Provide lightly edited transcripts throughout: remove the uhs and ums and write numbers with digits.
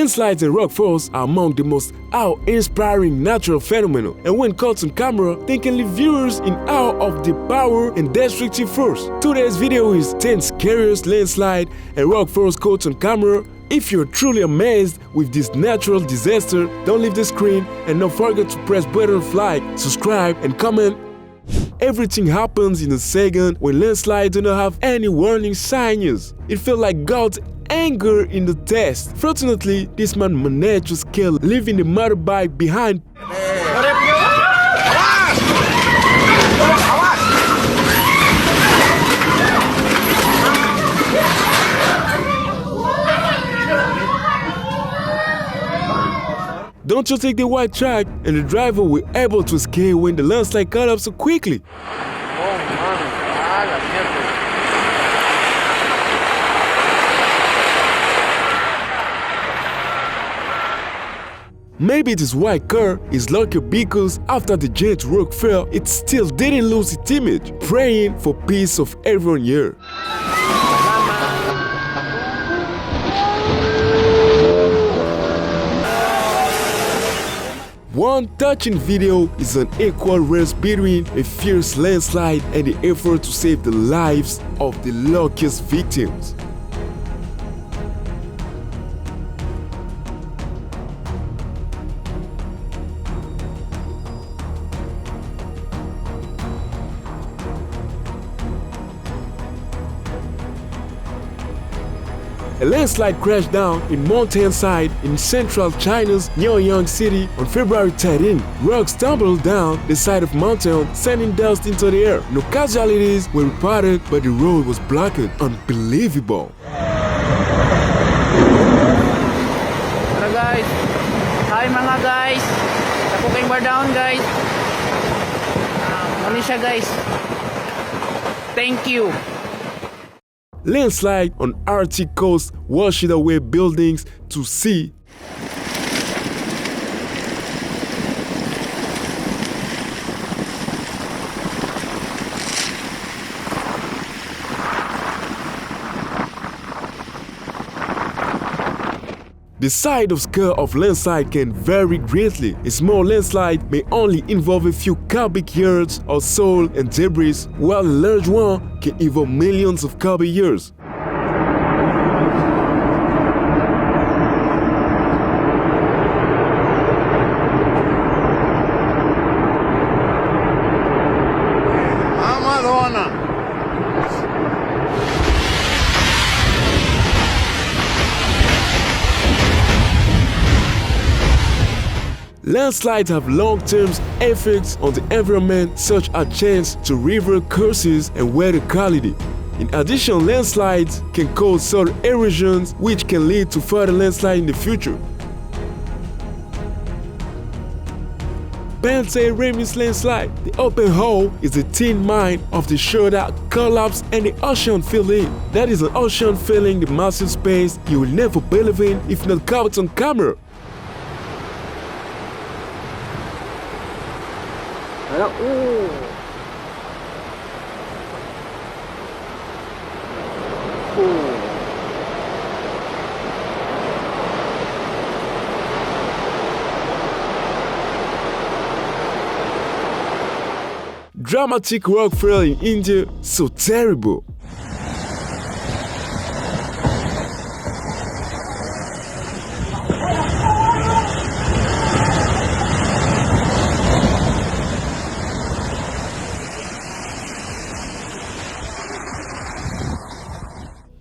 Landslides and rockfalls are among the most awe-inspiring natural phenomena, and when caught on camera, they can leave viewers in awe of the power and destructive force. Today's video is 10 scariest landslide and rockfalls caught on camera. If you're truly amazed with this natural disaster, don't leave the screen and don't forget to press button of like, subscribe and comment. Everything happens in a second when landslides do not have any warning signs. It felt like God's anger in the test. Fortunately, this man managed to scale, leaving the motorbike behind. Don't you take the white track, and the driver were able to escape when the landslide caught up so quickly. Maybe this white car is lucky because after the giant rock fell, it still didn't lose its image, praying for peace of everyone here. One touching video is an equal race between a fierce landslide and the effort to save the lives of the luckiest victims. A landslide crashed down in mountainside in central China's Nyanyang city on February 13. Rocks tumbled down the side of mountain, sending dust into the air. No casualties were reported, but the road was blocked. Unbelievable. Hello guys. Hi mga guys. Ako kay bar down guys. Ano siya guys? Thank you. Landslide on Arctic coast washed away buildings to sea. The size of scale of landslide can vary greatly. A small landslide may only involve a few cubic yards of soil and debris, while a large one can involve millions of cubic yards. Landslides have long-term effects on the environment, such as change to river courses and weather quality. In addition, landslides can cause soil erosions, which can lead to further landslides in the future. Pante Remis landslide. The open hole is a thin mine of the shore that collapsed and the ocean filled in. That is an ocean filling the massive space you will never believe in if not caught on camera. Dramatic rockfall in India, so terrible.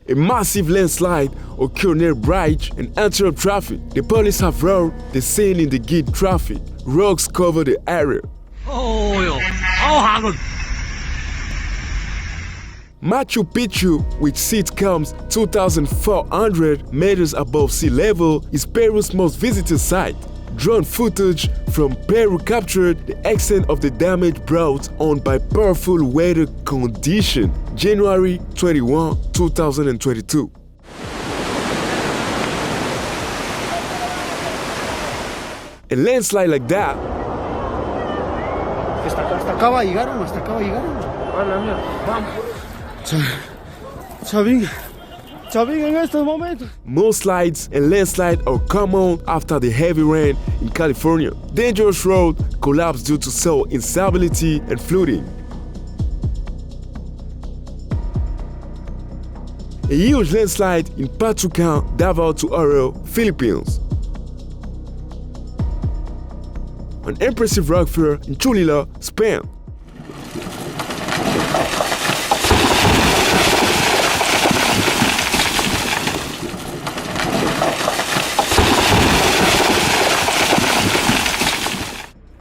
A massive landslide occurred near bridge and interrupted traffic. The police have rolled the scene in the gate traffic. Rocks cover the area. Machu Picchu, which sits comes 2,400 meters above sea level, is Peru's most visited site. Drone footage from Peru captured the extent of the damage brought on by powerful weather conditions. January 21, 2022. A landslide like that. Hasta acá llegaron, hasta acá llegaron. Vamos. Mudslides and landslides are common after the heavy rain in California. Dangerous roads collapse due to soil instability and flooding. A huge landslide in Machu Picchu, Davao to Oro, Philippines. An impressive rock fair in Chulila, Spain.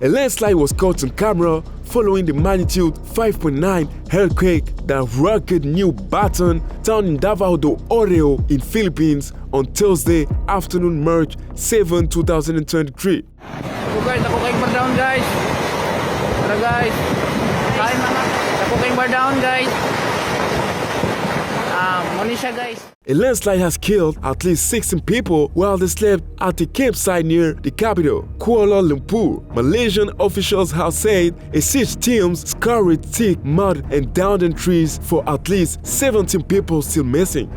A landslide was caught on camera following the magnitude 5.9 earthquake that rocked New Baton town in Davao do Oro in Philippines on Thursday afternoon, March 7, 2023. Ako kayong bar down guys. Tara guys. Kain mga. Ako kayong bar down guys. Muna siya guys. A landslide has killed at least 16 people while they slept at a campsite near the capital, Kuala Lumpur. Malaysian officials have said a siege team scoured thick mud and downed trees for at least 17 people still missing.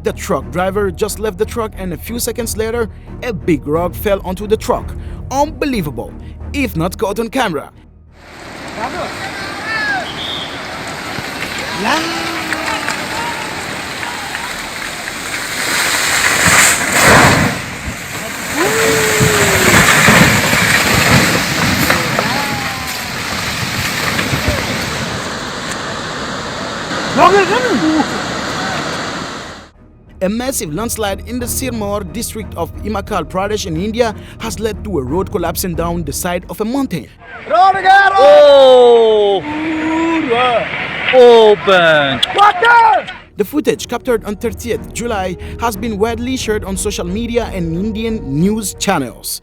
The truck driver just left the truck and a few seconds later, a big rock fell onto the truck. Unbelievable, if not caught on camera. A massive landslide in the Sirmaur district of Himachal Pradesh in India has led to a road collapsing down the side of a mountain. Oh! Open! The footage captured on 30th July has been widely shared on social media and Indian news channels.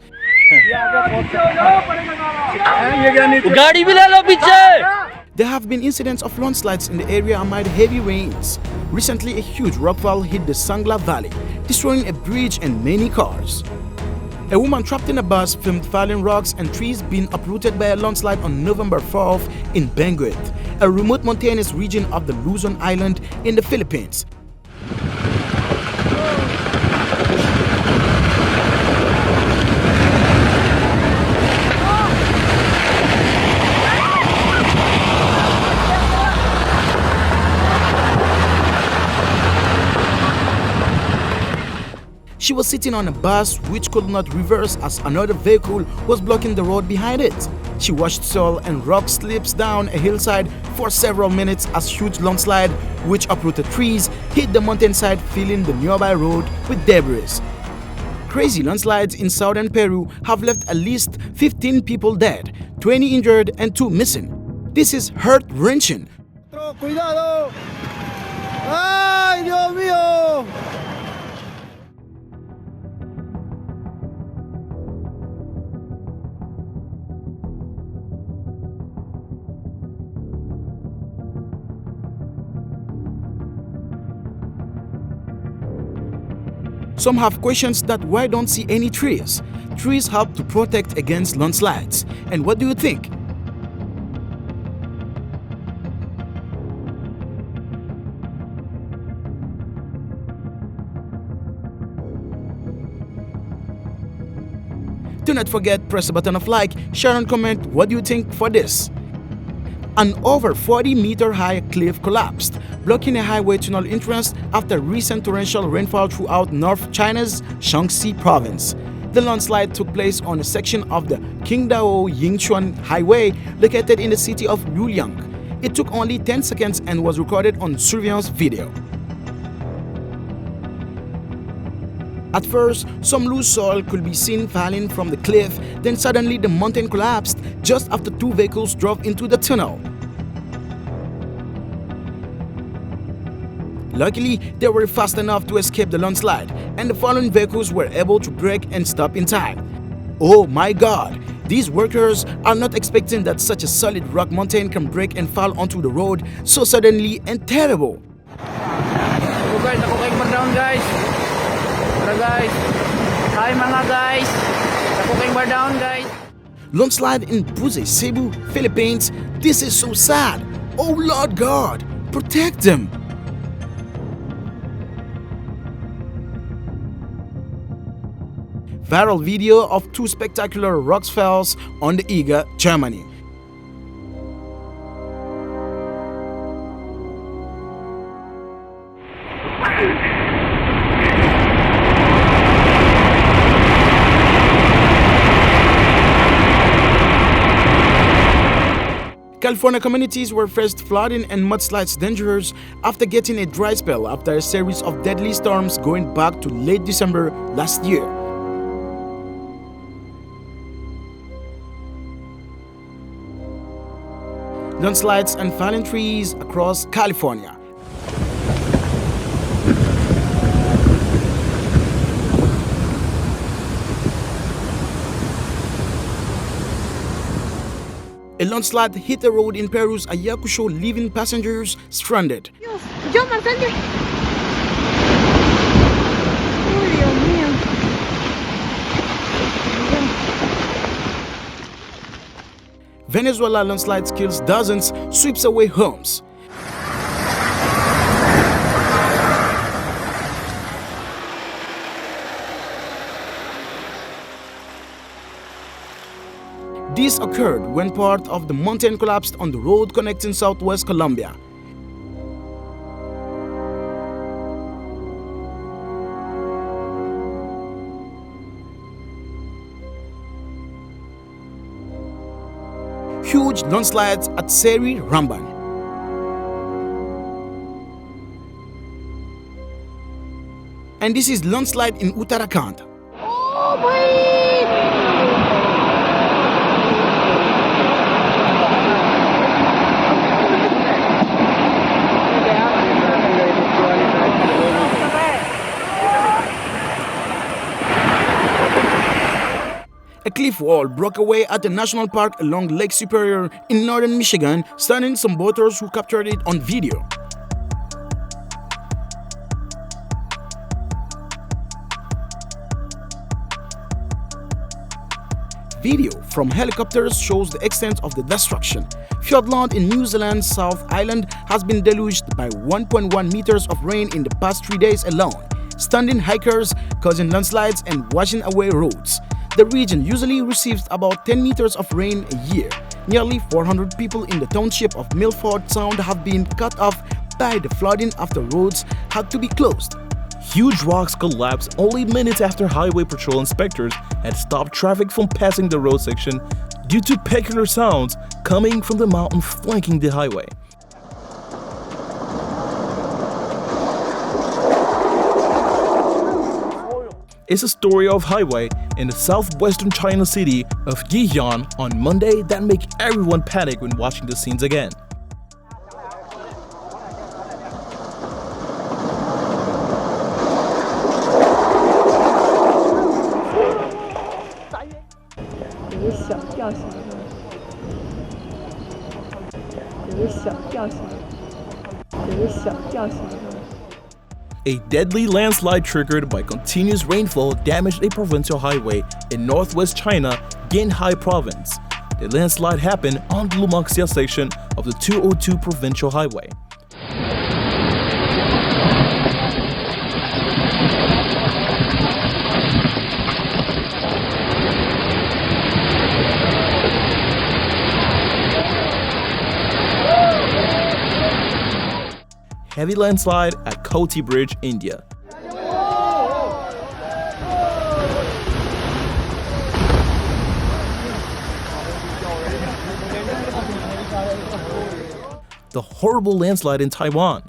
There have been incidents of landslides in the area amid heavy rains. Recently, a huge rockfall hit the Sangla Valley, destroying a bridge and many cars. A woman trapped in a bus filmed falling rocks and trees being uprooted by a landslide on November 4th in Benguet, a remote mountainous region of the Luzon Island in the Philippines. She was sitting on a bus which could not reverse as another vehicle was blocking the road behind it. She watched soil and rock slips down a hillside for several minutes as huge landslide, which uprooted trees, hit the mountainside, filling the nearby road with debris. Crazy landslides in southern Peru have left at least 15 people dead, 20 injured and 2 missing. This is heart-wrenching. ¡Cuidado! ¡Ay, Dios mío! Some have questions that why don't see any trees? Trees help to protect against landslides. And what do you think? Do not forget, press the button of like, share and comment what do you think for this. An over 40-meter high cliff collapsed, blocking a highway tunnel entrance after recent torrential rainfall throughout North China's Shaanxi province. The landslide took place on a section of the Qingdao-Yinchuan Highway located in the city of Luliang. It took only 10 seconds and was recorded on surveillance video. At first, some loose soil could be seen falling from the cliff, then suddenly the mountain collapsed just after 2 vehicles drove into the tunnel. Luckily, they were fast enough to escape the landslide, and the fallen vehicles were able to brake and stop in time. Oh my God! These workers are not expecting that such a solid rock mountain can break and fall onto the road so suddenly and terrible. Ako kayong bar down guys. Tara guys. Hi mga guys. Ako kayong bar down guys. Landslide in Cebu, Philippines. This is so sad. Oh Lord God, protect them. Viral video of two spectacular rock falls on the Eger, Germany. California communities were faced flooding and mudslides dangerous after getting a dry spell after a series of deadly storms going back to late December last year. Landslides and fallen trees across California. A landslide hit the road in Peru's Ayacucho, leaving passengers stranded. Yo, Marcante. Uy, Dios mío. Venezuela landslides kills dozens, sweeps away homes. This occurred when part of the mountain collapsed on the road connecting southwest Colombia. Huge landslides at Seri Ramban. And this is landslide in Uttarakhand. Oh, boy. A cliff wall broke away at a national park along Lake Superior in northern Michigan, stunning some boaters who captured it on video. Video from helicopters shows the extent of the destruction. Fiordland in New Zealand's South Island has been deluged by 1.1 meters of rain in the past 3 days alone, stunning hikers, causing landslides and washing away roads. The region usually receives about 10 meters of rain a year. Nearly 400 people in the township of Milford Sound have been cut off by the flooding after roads had to be closed. Huge rocks collapsed only minutes after highway patrol inspectors had stopped traffic from passing the road section due to peculiar sounds coming from the mountain flanking the highway. It's a story of highway in the southwestern China city of Yiyan on Monday that make everyone panic when watching the scenes again. A deadly landslide triggered by continuous rainfall damaged a provincial highway in northwest China, Ganhai province. The landslide happened on the Lumaxia section of the 202 provincial highway. Heavy landslide at Koti Bridge, India. The horrible landslide in Taiwan.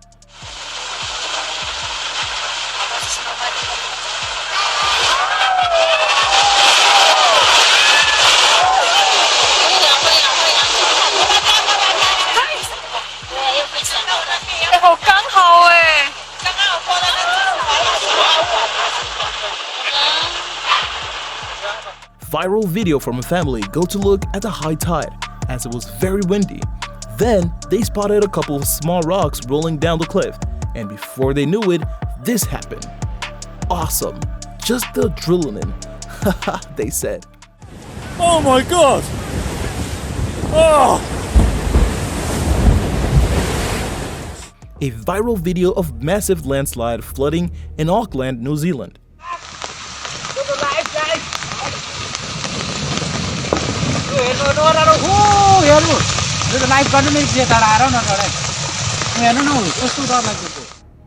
Viral video from a family go to look at the high tide as it was very windy. Then they spotted a couple of small rocks rolling down the cliff, and before they knew it, this happened. Awesome, just the adrenaline, haha, they said. Oh my god! Oh! a viral video of massive landslide flooding in Auckland, New Zealand. There's a knife gun.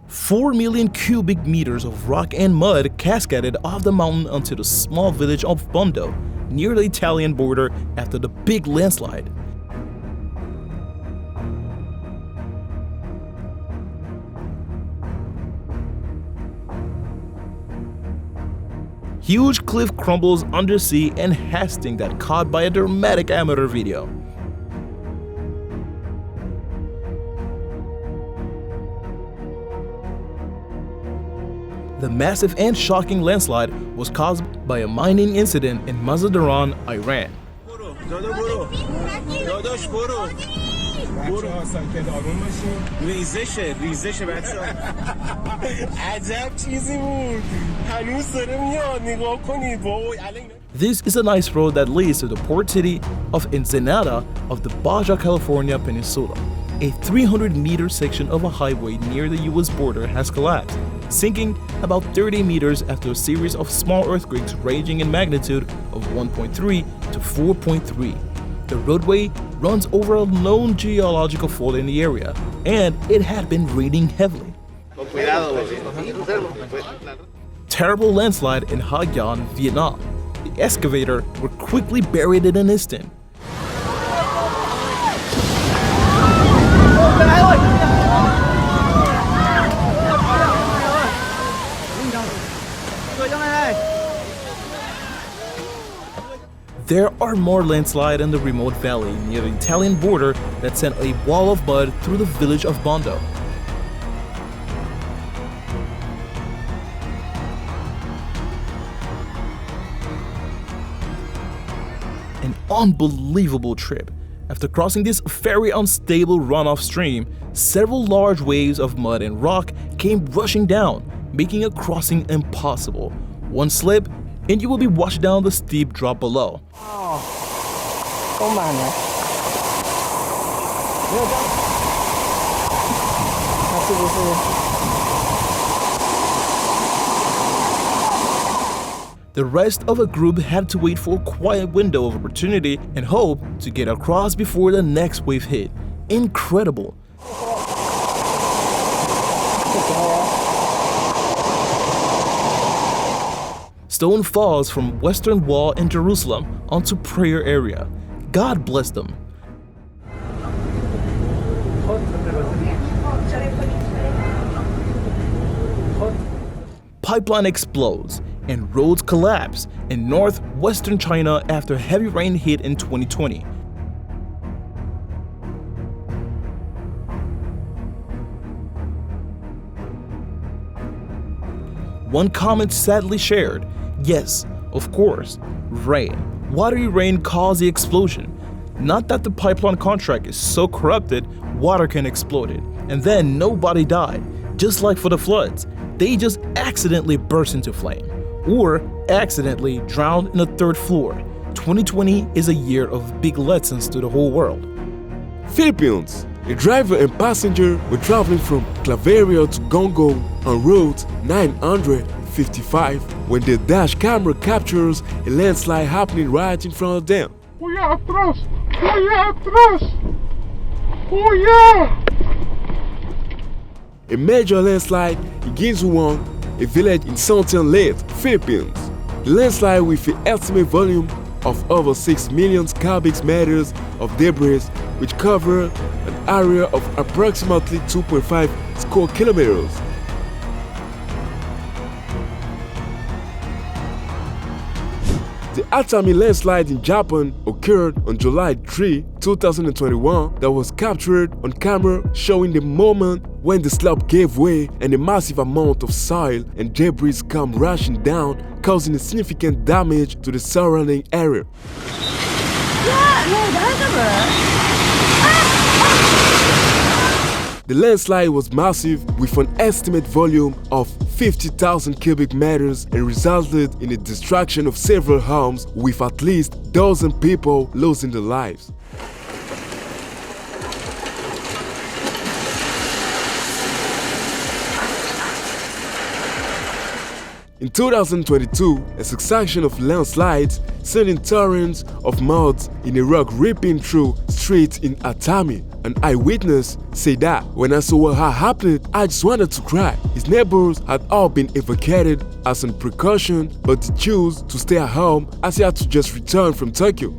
4 million cubic meters of rock and mud cascaded off the mountain onto the small village of Bondo, near the Italian border after the big landslide. Huge cliff crumbles undersea and Hastings that caught by a dramatic amateur video. The massive and shocking landslide was caused by a mining incident in Mazandaran, Iran. This is a nice road that leads to the port city of Ensenada of the Baja California Peninsula. A 300-meter section of a highway near the US border has collapsed, sinking about 30 meters after a series of small earthquakes ranging in magnitude of 1.3 to 4.3. The roadway runs over a known geological fault in the area, and it had been raining heavily. Terrible landslide in Ha Giang, Vietnam. The excavator were quickly buried in an instant. There are more landslides in the remote valley near the Italian border that sent a wall of mud through the village of Bondo. An unbelievable trip. After crossing this very unstable runoff stream, several large waves of mud and rock came rushing down, making a crossing impossible. One slip, and you will be washed down the steep drop below. Come on, man. The rest of the group had to wait for a quiet window of opportunity and hope to get across before the next wave hit. Incredible. Stone falls from Western Wall in Jerusalem onto prayer area. God bless them. Pipeline explodes and roads collapse in northwestern China after heavy rain hit in 2020. One comment sadly shared, yes, of course, rain. Watery rain caused the explosion. Not that the pipeline contract is so corrupted, water can explode it. And then nobody died. Just like for the floods, they just accidentally burst into flame. Or accidentally drowned in the third floor. 2020 is a year of big lessons to the whole world. Philippines. A driver and passenger were traveling from Claveria to Gongo on Route 955 when the dash camera captures a landslide happening right in front of them. Olha atrás! Olha atrás! Olha! A major landslide in Ginzuan, a village in Southern Leyte, Philippines. The landslide with an estimated volume of over 6 million cubic meters of debris, which cover an area of approximately 2.5 square kilometers. The Atami landslide in Japan occurred on July 3, 2021 that was captured on camera, showing the moment when the slab gave way and a massive amount of soil and debris come rushing down, causing a significant damage to the surrounding area. The landslide was massive with an estimated volume of 50,000 cubic meters and resulted in the destruction of several homes with at least a dozen people losing their lives. In 2022, a succession of landslides sending torrents of mud in a rock ripping through streets in Atami. An eyewitness said that, "When I saw what had happened, I just wanted to cry." His neighbors had all been evacuated as a precaution, but he chose to stay at home as he had to just return from Tokyo.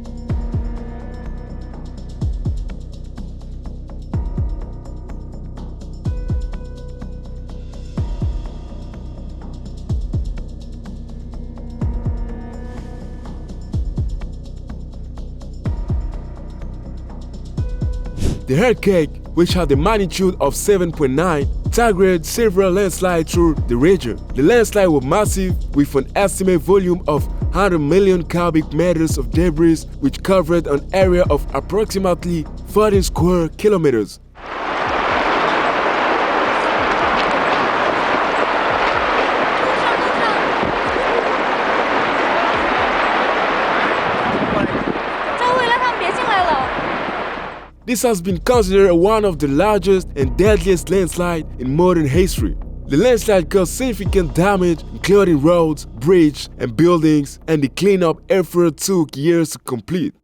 The earthquake, which had a magnitude of 7.9, triggered several landslides through the region. The landslide was massive, with an estimated volume of 100 million cubic meters of debris, which covered an area of approximately 14 square kilometers. This has been considered one of the largest and deadliest landslides in modern history. The landslide caused significant damage, including roads, bridges, and buildings, and the cleanup effort took years to complete.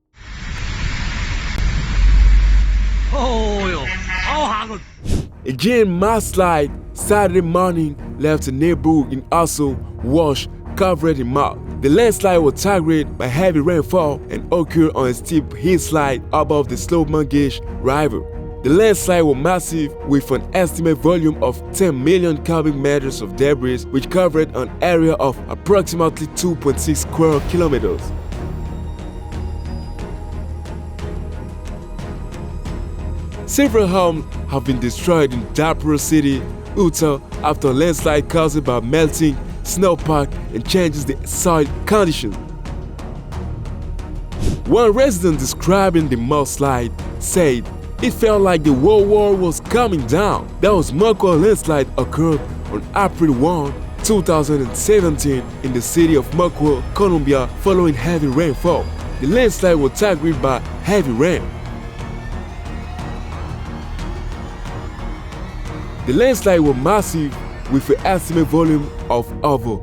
A giant mudslide Saturday morning left a neighborhood in Aso washed, covered in mud. The landslide was triggered by heavy rainfall and occurred on a steep hillside above the slow Mangesh River. The landslide was massive, with an estimated volume of 10 million cubic meters of debris, which covered an area of approximately 2.6 square kilometers. Several homes have been destroyed in Dapur City, Utah, after a landslide caused by melting snowpack and changes the soil conditions. One resident describing the mudslide said, "It felt like the whole world was coming down." That was Machu landslide occurred on April 1, 2017 in the city of Machu, Colombia, following heavy rainfall. The landslide was triggered by heavy rain. The landslide was massive, with an estimated volume of over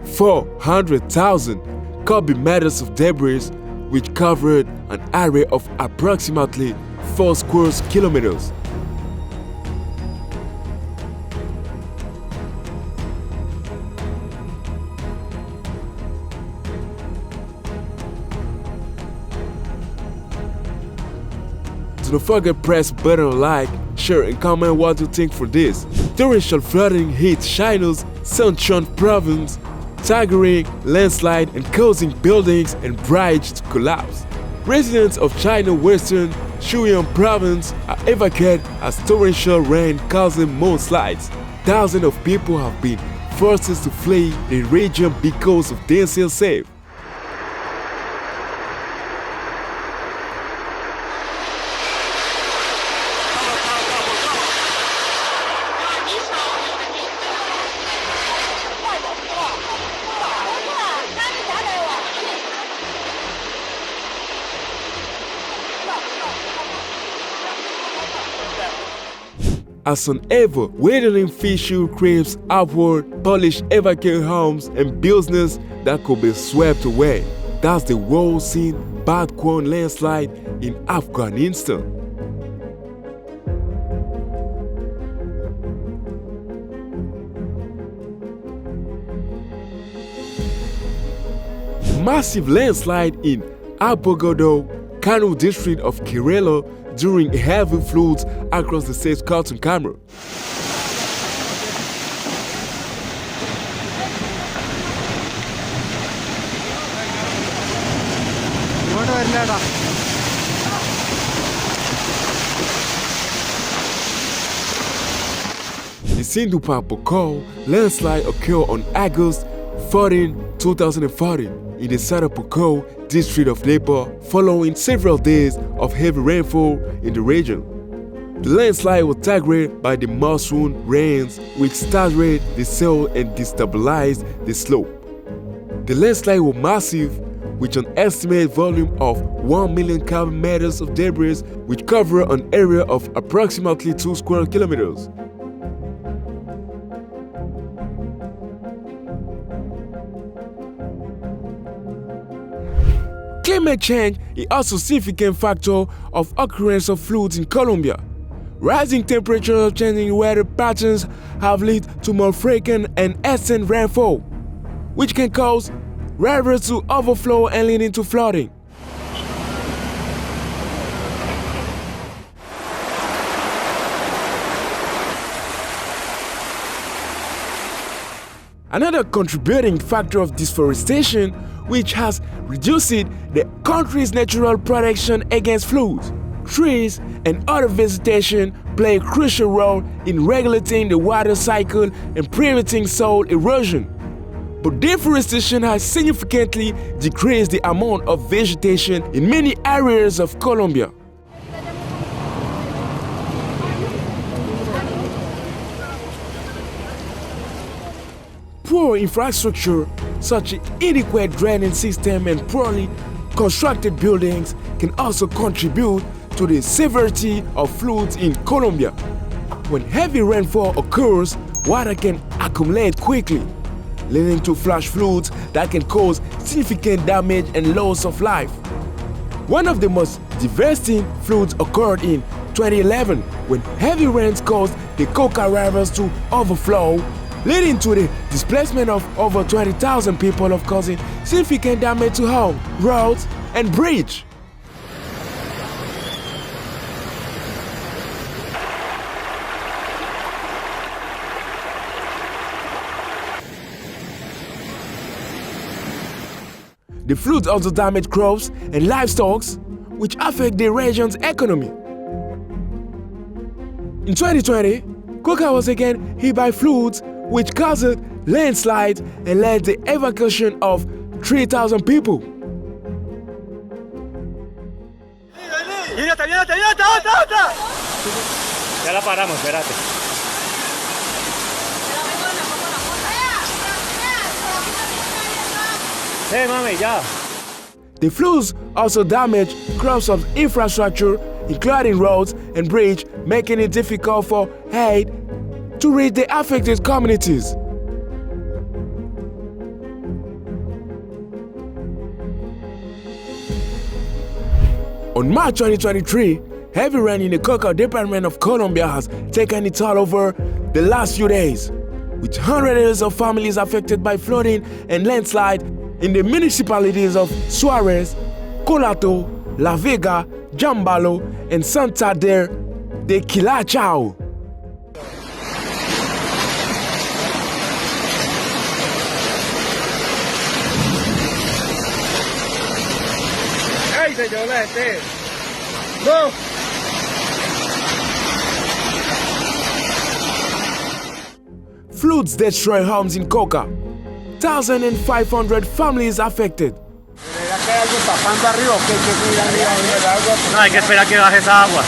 400,000 cubic meters of debris, which covered an area of approximately 4 square kilometers. Do not forget to press button like, share and comment what you think for this. Torrential flooding hit China's Sichuan province, triggering landslide and causing buildings and bridges to collapse. Residents of China's western Shimen province are evacuated as torrential rain causing mudslides. Thousands of people have been forced to flee the region because of the unsafe. As an ever-widening fissure creeps upward, Polish evacuate homes and business that could be swept away. That's the world-seen Badkwan landslide in Afghanistan. Massive landslide in Abogodo, Kano district of Kerala, during heavy floods across the state's Cartoon Camera. The Sindhu-Pampokol landslide occurred on August 14, 2014 in the Sarapokol district of Nepal, following several days of heavy rainfall in the region. The landslide was triggered by the monsoon rains, which saturated the soil and destabilized the slope. The landslide was massive, with an estimated volume of 1 million cubic meters of debris, which covered an area of approximately 2 square kilometers. Climate change is also a significant factor of occurrence of floods in Colombia. Rising temperatures, changing weather patterns have led to more frequent and extended rainfall, which can cause rivers to overflow and leading to flooding. Another contributing factor of deforestation, which has reduced the country's natural protection against floods. Trees and other vegetation play a crucial role in regulating the water cycle and preventing soil erosion. But deforestation has significantly decreased the amount of vegetation in many areas of Colombia. Poor infrastructure, such as inadequate drainage system and poorly constructed buildings, can also contribute to the severity of floods in Colombia. When heavy rainfall occurs, water can accumulate quickly, leading to flash floods that can cause significant damage and loss of life. One of the most devastating floods occurred in 2011 when heavy rains caused the Cauca rivers to overflow, leading to the displacement of over 20,000 people, of causing significant damage to homes, roads, and bridges. The floods also damage crops and livestock, which affect the region's economy. In 2020, Cauca was again hit by floods, which caused landslides and led to the evacuation of 3,000 people. Ya la paramos, espérate. Hey, mami, ya. The floods also damaged crops of infrastructure, including roads and bridges, making it difficult for aid to reach the affected communities. On March 2023, heavy rain in the Cauca department of Colombia has taken its toll over the last few days, with hundreds of families affected by flooding and landslide in the municipalities of Suarez, Colato, La Vega, Jambalo, and Santander de Quilachao. Go! Floods destroy homes in Cauca. 1,500 families affected. No, hay que esperar que baje esa agua.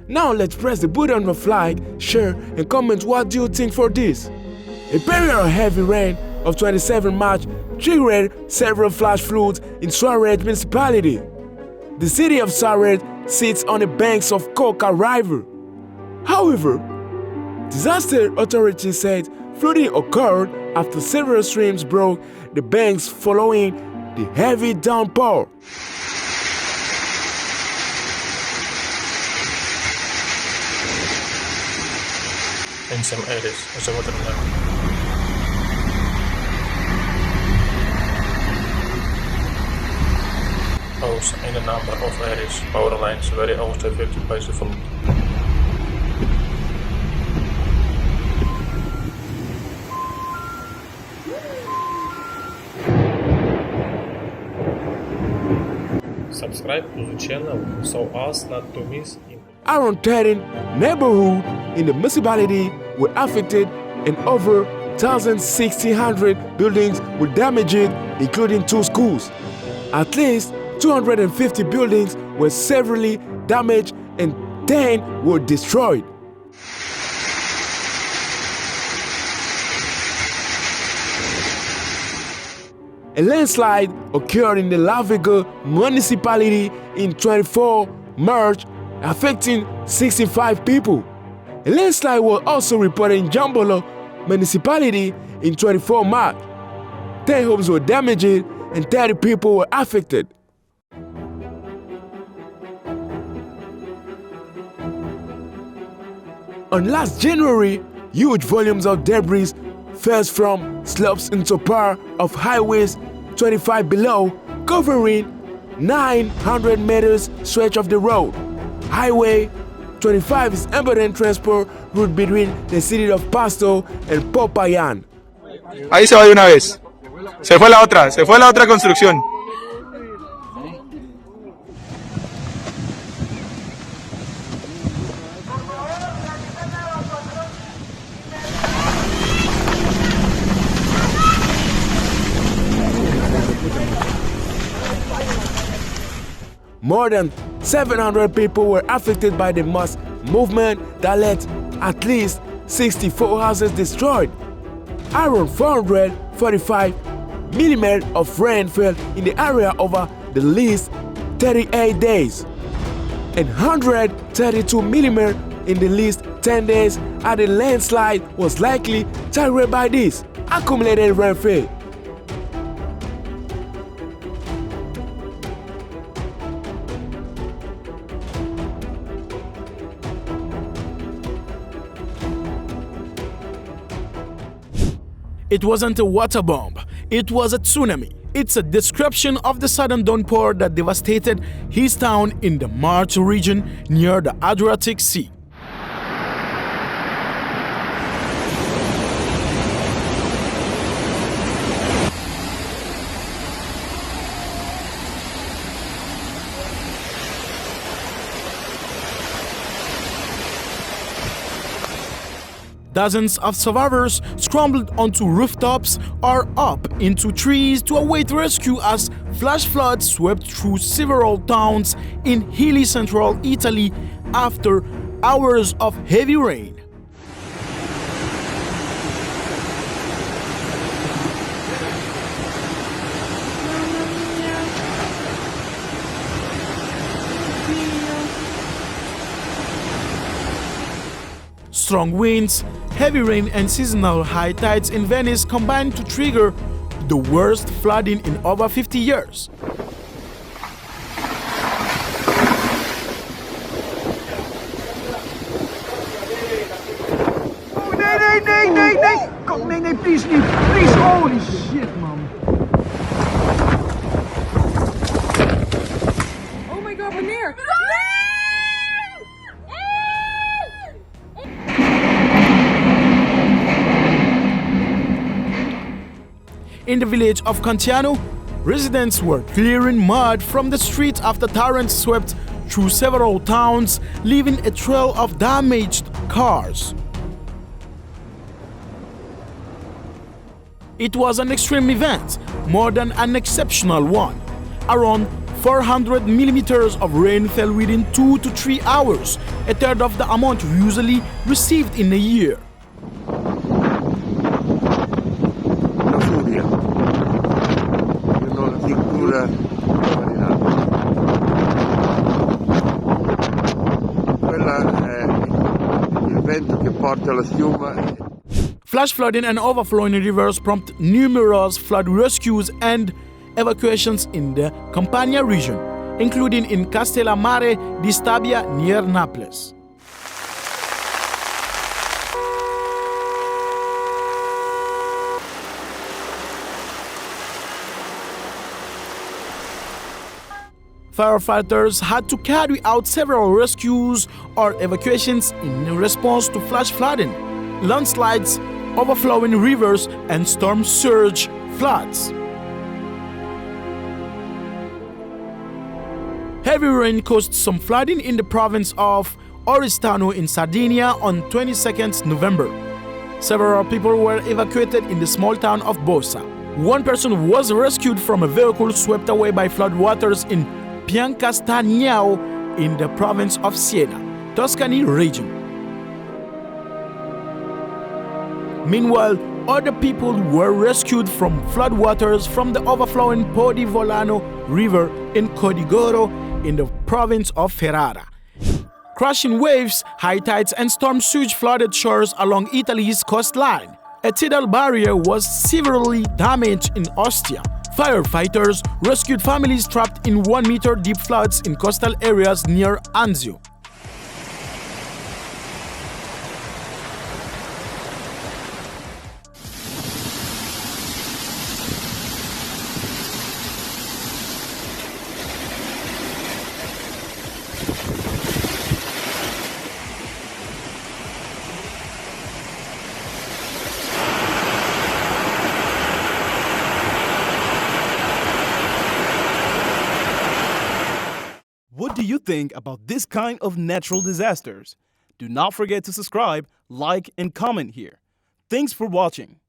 Now let's press the button of like, share, and comment what do you think for this. A period of heavy rain of 27 March triggered several flash floods in Suarez municipality. The city of Suarez sits on the banks of Cauca River. However, disaster authorities said flooding occurred after several streams broke the banks following the heavy downpour. In some areas, also in a number of areas, power lines were also affected by the flood. Subscribe to the channel so as not to miss it. Around 13 neighborhoods in the municipality were affected and over 1,600 buildings were damaged, including 2 schools. At least 250 buildings were severely damaged and 10 were destroyed. A landslide occurred in the La Vega municipality in 24 March, affecting 65 people. A landslide was also reported in Jambalo municipality in 24 March. 10 homes were damaged and 30 people were affected. On last January, huge volumes of debris fell from slopes into part of highways 25 below, covering 900 meters stretch of the road. Highway 25 is important transport route between the city of Pasto and Popayan. Ahí se va de una vez. Se fue la otra construcción. More than 700 people were affected by the mass movement that led at least 64 houses destroyed. Around 445 millimeters of rain fell in the area over the last 38 days, and 132 millimeters in the last 10 days, and the landslide was likely triggered by this accumulated rainfall. It wasn't a water bomb, it was a tsunami. It's a description of the sudden downpour that devastated his town in the Machu region near the Adriatic Sea. Dozens of survivors scrambled onto rooftops or up into trees to await rescue as flash floods swept through several towns in hilly central Italy after hours of heavy rain. Strong winds, heavy rain and seasonal high tides in Venice combined to trigger the worst flooding in over 50 years. Oh, nee. Kom, nee, please niet. Please, holy shit, man. Oh my god, wanneer? In the village of Cantiano, residents were clearing mud from the streets after torrents swept through several towns, leaving a trail of damaged cars. It was an extreme event, more than an exceptional one. Around 400 millimeters of rain fell within 2 to 3 hours, a third of the amount usually received in a year. Flash flooding and overflowing rivers prompt numerous flood rescues and evacuations in the Campania region, including in Castellammare di Stabia near Naples. Firefighters had to carry out several rescues or evacuations in response to flash flooding, landslides, overflowing rivers, and storm surge floods. Heavy rain caused some flooding in the province of Oristano in Sardinia on 22nd November. Several people were evacuated in the small town of Bossa. One person was rescued from a vehicle swept away by floodwaters in Piancastagnao in the province of Siena, Tuscany region. Meanwhile, other people were rescued from floodwaters from the overflowing Po di Volano River in Codigoro in the province of Ferrara. Crashing waves, high tides and storm surge flooded shores along Italy's coastline. A tidal barrier was severely damaged in Ostia. Firefighters rescued families trapped in 1-meter deep floods in coastal areas near Anzio. What do you think about this kind of natural disasters? Do not forget to subscribe, like, and comment here. Thanks for watching.